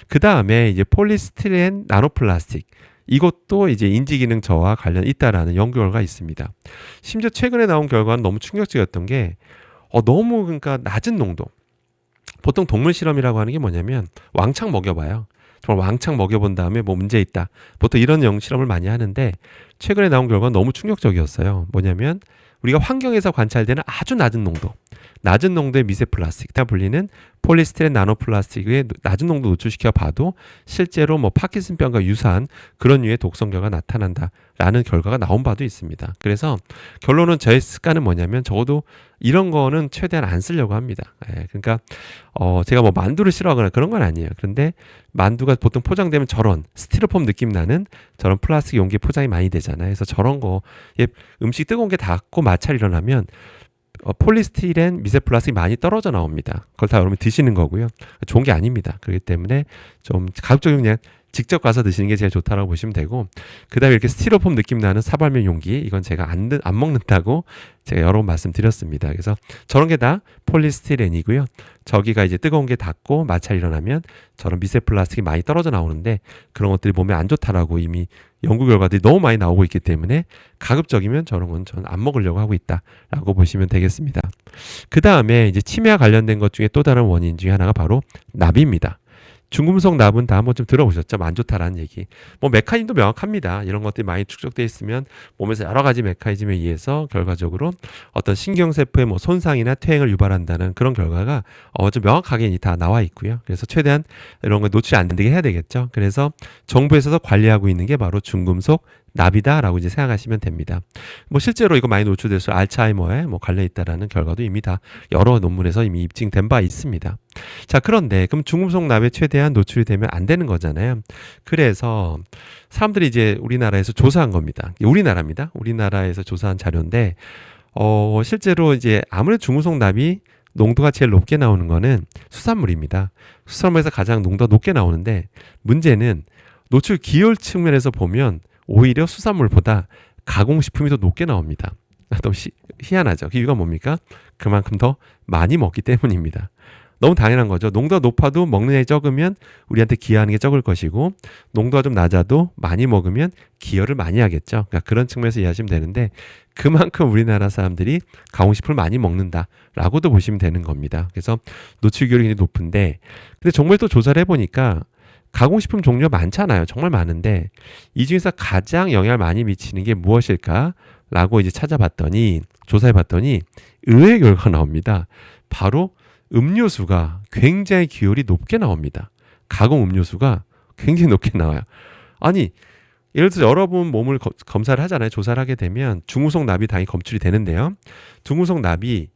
그 다음에 이제 폴리스티렌 나노플라스틱. 이것도 이제 인지기능 저하와 관련이 있다라는 연구 결과가 있습니다. 심지어 최근에 나온 결과는 너무 충격적이었던 게 너무 그러니까 낮은 농도. 보통 동물 실험이라고 하는 게 뭐냐면 왕창 먹여봐요. 정말 왕창 먹여본 다음에 뭐 문제 있다. 보통 이런 실험을 많이 하는데 최근에 나온 결과는 너무 충격적이었어요. 뭐냐면 우리가 환경에서 관찰되는 아주 낮은 농도의 미세 플라스틱, 다 불리는 폴리스티렌 나노플라스틱의 낮은 농도 노출시켜 봐도 실제로 뭐 파킨슨병과 유사한 그런 류의 독성 결과가 나타난다라는 결과가 나온 바도 있습니다. 그래서 결론은 저의 습관은 뭐냐면 적어도 이런 거는 최대한 안 쓰려고 합니다. 그러니까 제가 뭐 만두를 싫어하거나 그런 건 아니에요. 그런데 만두가 보통 포장되면 저런 스티로폼 느낌 나는 저런 플라스틱 용기 포장이 많이 되잖아요. 그래서 저런 거 음식 뜨거운 게 닿고 마찰이 일어나면 폴리스티렌 미세 플라스틱이 많이 떨어져 나옵니다. 그걸 다 여러분이 드시는 거고요. 좋은 게 아닙니다. 그렇기 때문에 좀 가급적이면 그냥 직접 가서 드시는 게 제일 좋다라고 보시면 되고, 그 다음에 이렇게 스티로폼 느낌 나는 사발면 용기, 이건 제가 안 먹는다고 제가 여러 번 말씀드렸습니다. 그래서 저런 게 다 폴리스티렌이고요. 저기가 이제 뜨거운 게 닿고 마찰이 일어나면 저런 미세 플라스틱이 많이 떨어져 나오는데 그런 것들이 몸에 안 좋다라고 이미 연구 결과들이 너무 많이 나오고 있기 때문에 가급적이면 저런 건 저는 안 먹으려고 하고 있다라고 보시면 되겠습니다. 그 다음에 이제 치매와 관련된 것 중에 또 다른 원인 중에 하나가 바로 납입니다. 중금속 납은 다 한번 좀 들어보셨죠? 안 좋다라는 얘기. 뭐 메커니즘도 명확합니다. 이런 것들이 많이 축적되어 있으면 몸에서 여러 가지 메커니즘에 의해서 결과적으로 어떤 신경세포의 뭐 손상이나 퇴행을 유발한다는 그런 결과가 좀 명확하게 다 나와 있고요. 그래서 최대한 이런 거 노출 안 되게 해야 되겠죠. 그래서 정부에서도 관리하고 있는 게 바로 중금속 납이다라고 이제 생각하시면 됩니다. 뭐 실제로 이거 많이 노출돼서 알츠하이머에 뭐 관련 있다라는 결과도 이미 다 여러 논문에서 이미 입증된 바 있습니다. 자, 그런데 그럼 중금속 납에 최대한 노출이 되면 안 되는 거잖아요. 그래서 사람들이 이제 우리나라에서 조사한 겁니다. 우리나라입니다. 우리나라에서 조사한 자료인데 실제로 이제 아무래도 중금속 납이 농도가 제일 높게 나오는 거는 수산물입니다. 수산물에서 가장 농도가 높게 나오는데 문제는 노출 기혈 측면에서 보면 오히려 수산물보다 가공식품이 더 높게 나옵니다. 너무 희한하죠. 그 이유가 뭡니까? 그만큼 더 많이 먹기 때문입니다. 너무 당연한 거죠. 농도가 높아도 먹는 양이 적으면 우리한테 기여하는 게 적을 것이고, 농도가 좀 낮아도 많이 먹으면 기여를 많이 하겠죠. 그러니까 그런 측면에서 이해하시면 되는데, 그만큼 우리나라 사람들이 가공식품을 많이 먹는다라고도 보시면 되는 겁니다. 그래서 노출 기여율이 굉장히 높은데, 근데 정말 또 조사를 해보니까 가공식품 종류가 많잖아요. 정말 많은데 이 중에서 가장 영향을 많이 미치는 게 무엇일까라고 이제 찾아봤더니, 조사해봤더니 의외의 결과가 나옵니다. 바로 음료수가 굉장히 기여율이 높게 나옵니다. 가공 음료수가 굉장히 높게 나와요. 아니, 예를 들어서 여러분 몸을 검사를 하잖아요. 조사를 하게 되면 중금속 납이 당연히 검출이 되는데요. 중금속 납이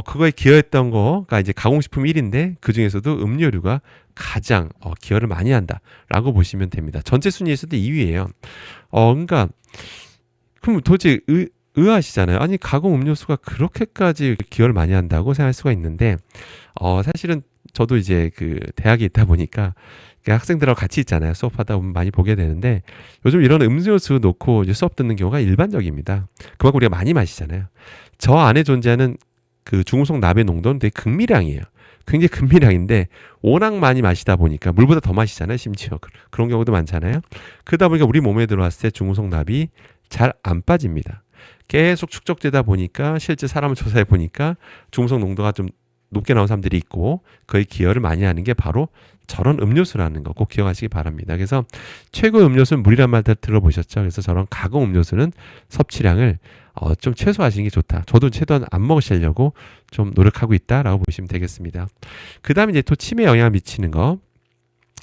그거에 기여했던 거가 이제 가공식품 1인데 그 중에서도 음료류가 가장 기여를 많이 한다라고 보시면 됩니다. 전체 순위에서도 2위예요. 그러니까 그럼 도대체 의아하시잖아요. 아니, 가공 음료수가 그렇게까지 기여를 많이 한다고 생각할 수가 있는데 사실은 저도 이제 그 대학에 있다 보니까 학생들하고 같이 있잖아요. 수업하다 보면 많이 보게 되는데 요즘 이런 음료수 놓고 이제 수업 듣는 경우가 일반적입니다. 그만큼 우리가 많이 마시잖아요. 저 안에 존재하는 그 중금속 납의 농도는 되게 극미량이에요. 굉장히 극미량인데 워낙 많이 마시다 보니까 물보다 더 마시잖아요. 심지어 그런 경우도 많잖아요. 그러다 보니까 우리 몸에 들어왔을 때 중금속 납이 잘 안 빠집니다. 계속 축적되다 보니까 실제 사람을 조사해 보니까 중금속 농도가 좀 높게 나온 사람들이 있고 거의 기여를 많이 하는 게 바로 저런 음료수라는 거 꼭 기억하시기 바랍니다. 그래서 최고의 음료수는 물이란 말 들어보셨죠? 그래서 저런 가공 음료수는 섭취량을 좀 최소화하시는 게 좋다. 저도 최대한 안 먹으시려고 좀 노력하고 있다라고 보시면 되겠습니다. 그 다음에 이제 또 치매에 영향을 미치는 거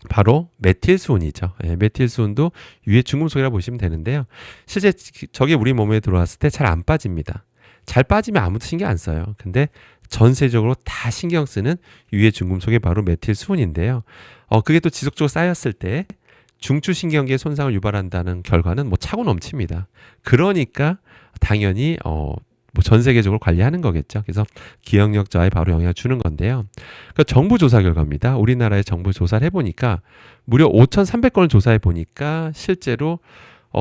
바로 메틸수은이죠. 메틸수은도 유해 중금속이라고 보시면 되는데요. 실제 저게 우리 몸에 들어왔을 때 잘 안 빠집니다. 잘 빠지면 아무도 신경 안 써요. 근데 전세적으로 다 신경 쓰는 유해 중금속이 바로 메틸수은인데요. 그게 또 지속적으로 쌓였을 때 중추신경계에 손상을 유발한다는 결과는 뭐 차고 넘칩니다. 그러니까 당연히 뭐 전 세계적으로 관리하는 거겠죠. 그래서 기억력 저하에 바로 영향을 주는 건데요. 그러니까 정부 조사 결과입니다. 우리나라의 정부 조사를 해보니까 무려 5,300건을 조사해 보니까 실제로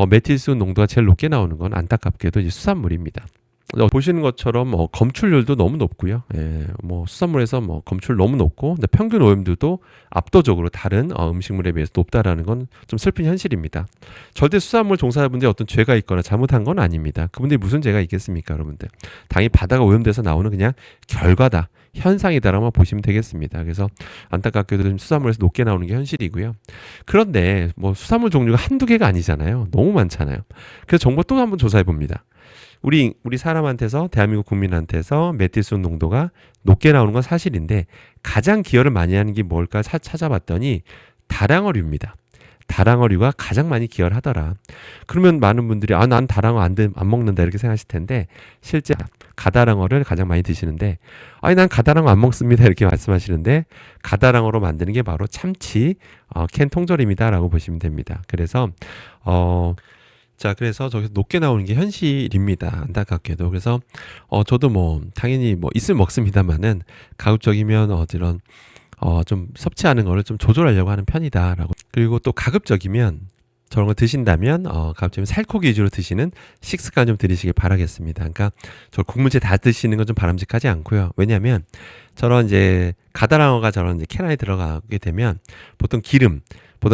메틸수은 농도가 제일 높게 나오는 건 안타깝게도 이제 수산물입니다. 보시는 것처럼 검출률도 너무 높고요. 예, 뭐 수산물에서 뭐 검출 너무 높고 근데 평균 오염도도 압도적으로 다른 음식물에 비해서 높다라는 건 좀 슬픈 현실입니다. 절대 수산물 종사자분들이 어떤 죄가 있거나 잘못한 건 아닙니다. 그분들이 무슨 죄가 있겠습니까, 여러분들? 당연히 바다가 오염돼서 나오는 그냥 결과다. 현상이다라고 보시면 되겠습니다. 그래서 안타깝게도 좀 수산물에서 높게 나오는 게 현실이고요. 그런데 뭐 수산물 종류가 한두 개가 아니잖아요. 너무 많잖아요. 그래서 정부 또 한번 조사해 봅니다. 우리 사람한테서 대한민국 국민한테서 메틸수온 농도가 높게 나오는 건 사실인데 가장 기여를 많이 하는 게 뭘까 찾아봤더니 다량어류입니다. 다량어류가 가장 많이 기여를 하더라. 그러면 많은 분들이 난 다량어 안 먹는다 이렇게 생각하실 텐데 실제 가다랑어를 가장 많이 드시는데 난 가다랑어 안 먹습니다 이렇게 말씀하시는데 가다랑어로 만드는 게 바로 참치 캔 통조림이다라고 보시면 됩니다. 그래서 그래서 저기서 높게 나오는 게 현실입니다. 안타깝게도. 그래서 저도 뭐 당연히 뭐 있으면 먹습니다만은 가급적이면 좀 섭취하는 거를 좀 조절하려고 하는 편이다라고. 그리고 또 가급적이면 저런 거 드신다면 가급적이면 살코기 위주로 드시는 식습관 좀 들이시길 바라겠습니다. 그러니까 저 국물째 다 드시는 건 좀 바람직하지 않고요. 왜냐하면 저런 이제 가다랑어가 저런 이제 캔 안에 들어가게 되면 보통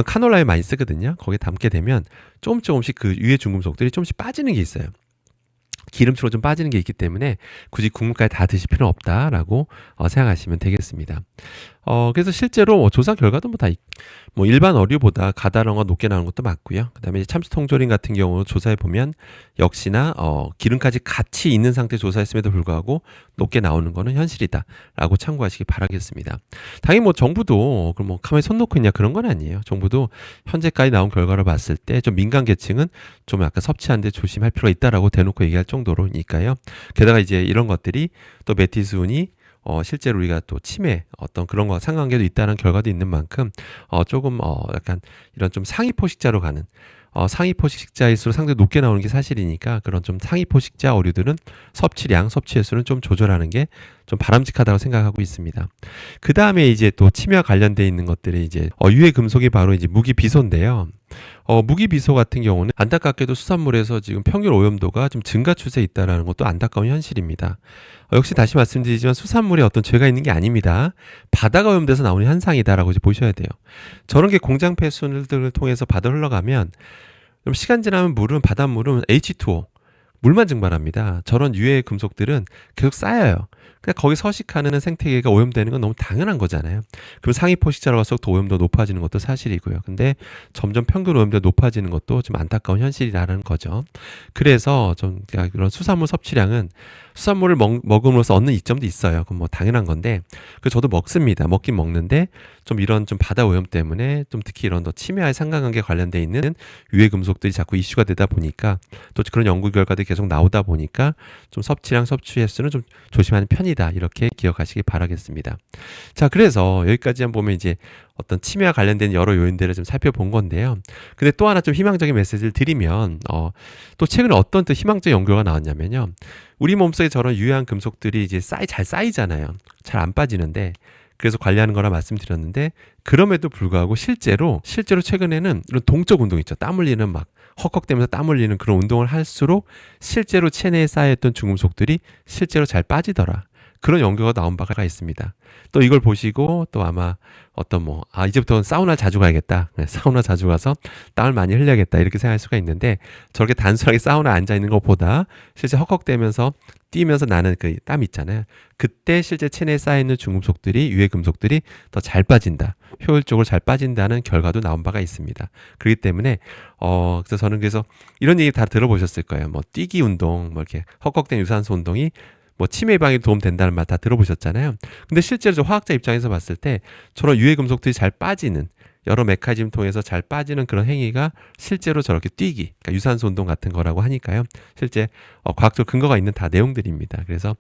카놀라에 많이 쓰거든요. 거기에 담게 되면 조금씩 그 유해 중금속들이 조금씩 빠지는 게 있어요. 기름으로 좀 빠지는 게 있기 때문에 굳이 국물까지 다 드실 필요는 없다라고 생각하시면 되겠습니다. 그래서 실제로 조사 결과도 뭐 일반 어류보다 가다랑어가 높게 나오는 것도 맞고요. 그다음에 참치 통조림 같은 경우 조사해 보면 역시나 기름까지 같이 있는 상태 조사했음에도 불구하고 높게 나오는 거는 현실이다라고 참고하시기 바라겠습니다. 당연히 뭐 정부도 그럼 뭐 가만히 손 놓고 있냐 그런 건 아니에요. 정부도 현재까지 나온 결과를 봤을 때 좀 민간 계층은 좀 약간 섭취하는데 조심할 필요가 있다라고 대놓고 얘기할 정도로니까요. 게다가 이제 이런 것들이 또 메틸수온이 실제로 우리가 또 치매 어떤 그런 거 상관계도 있다는 결과도 있는 만큼 조금 약간 이런 좀 상위 포식자로 가는 상위 포식자일수록 상당히 높게 나오는 게 사실이니까 그런 좀 상위 포식자 어류들은 섭취량, 섭취 횟수는 좀 조절하는 게 좀 바람직하다고 생각하고 있습니다. 그 다음에 이제 또 치매와 관련돼 있는 것들이 이제 유해 금속이 바로 이제 무기 비소인데요. 무기 비소 같은 경우는 안타깝게도 수산물에서 지금 평균 오염도가 좀 증가 추세에 있다는 것도 안타까운 현실입니다. 역시 다시 말씀드리지만 수산물에 어떤 죄가 있는 게 아닙니다. 바다가 오염돼서 나오는 현상이다라고 이제 보셔야 돼요. 저런 게 공장 폐수들을 통해서 바다 흘러가면 그럼 시간 지나면 바닷물은 H2O 물만 증발합니다. 저런 유해 금속들은 계속 쌓여요. 그냥 거기 서식하는 생태계가 오염되는 건 너무 당연한 거잖아요. 그럼 상위 포식자로 갈수록 더 오염도 높아지는 것도 사실이고요. 근데 점점 평균 오염도가 높아지는 것도 좀 안타까운 현실이라는 거죠. 그래서 좀 그런 수산물 섭취량은 수산물을 먹음으로써 얻는 이점도 있어요. 그건 뭐 당연한 건데, 저도 먹습니다. 먹긴 먹는데 좀 이런 좀 바다 오염 때문에 좀 특히 이런 더 치매와 상관관계 관련돼 있는 유해 금속들이 자꾸 이슈가 되다 보니까 또 그런 연구 결과들이 계속 나오다 보니까 좀 섭취량, 섭취 횟수는 좀 조심하는 편이다. 이렇게 기억하시기 바라겠습니다. 자, 그래서 여기까지 한번 보면 이제 어떤 치매와 관련된 여러 요인들을 좀 살펴본 건데요. 근데 또 하나 좀 희망적인 메시지를 드리면 또 최근에 어떤 또 희망적인 연구가 나왔냐면요. 우리 몸속에 저런 유해한 금속들이 이제 잘 쌓이잖아요. 잘 안 빠지는데 그래서 관리하는 거라 말씀드렸는데 그럼에도 불구하고 실제로 최근에는 이런 동적 운동 있죠. 땀 흘리는 막 헉헉대면서 땀 흘리는 그런 운동을 할수록 실제로 체내에 쌓여있던 중금속들이 실제로 잘 빠지더라. 그런 연구가 나온 바가 있습니다. 또 이걸 보시고 또 아마 이제부터는 사우나 자주 가야겠다. 사우나 자주 가서 땀을 많이 흘려야겠다. 이렇게 생각할 수가 있는데 저렇게 단순하게 사우나 앉아 있는 것보다 실제 헉헉대면서 뛰면서 나는 그 땀 있잖아요. 그때 실제 체내에 쌓여있는 중금속들이 유해 금속들이 더 잘 빠진다. 효율적으로 잘 빠진다는 결과도 나온 바가 있습니다. 그렇기 때문에 그래서 저는 이런 얘기 다 들어보셨을 거예요. 뭐 뛰기 운동, 뭐 이렇게 헉헉된 유산소 운동이 뭐 치매 예방에 도움 된다는 말 다 들어보셨잖아요. 근데 실제로 저 화학자 입장에서 봤을 때 저런 유해 금속들이 잘 빠지는 여러 메커니즘 통해서 잘 빠지는 그런 행위가 실제로 저렇게 뛰기, 그러니까 유산소 운동 같은 거라고 하니까요. 실제 과학적 근거가 있는 다 내용들입니다. 그래서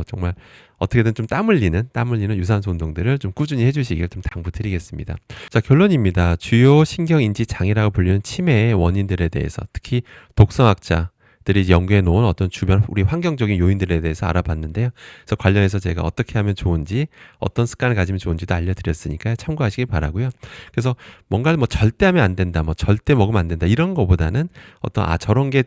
정말 어떻게든 좀 땀 흘리는 유산소 운동들을 좀 꾸준히 해주시길 좀 당부드리겠습니다. 자, 결론입니다. 주요 신경인지 장애라고 불리는 치매의 원인들에 대해서 특히 독성학자 것들이 이제 연구해 놓은 어떤 주변 우리 환경적인 요인들에 대해서 알아봤는데요. 그래서 관련해서 제가 어떻게 하면 좋은지, 어떤 습관을 가지면 좋은지도 알려드렸으니까 참고하시기 바라고요. 그래서 뭔가를 뭐 절대 하면 안 된다, 뭐 절대 먹으면 안 된다 이런 거보다는 어떤 저런 게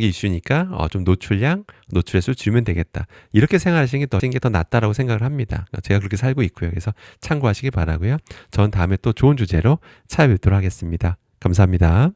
이슈니까 좀 노출의 수를 줄이면 되겠다. 이렇게 생각하시는 게 더 낫다라고 생각을 합니다. 제가 그렇게 살고 있고요. 그래서 참고하시기 바라고요. 전 다음에 또 좋은 주제로 찾아뵙도록 하겠습니다. 감사합니다.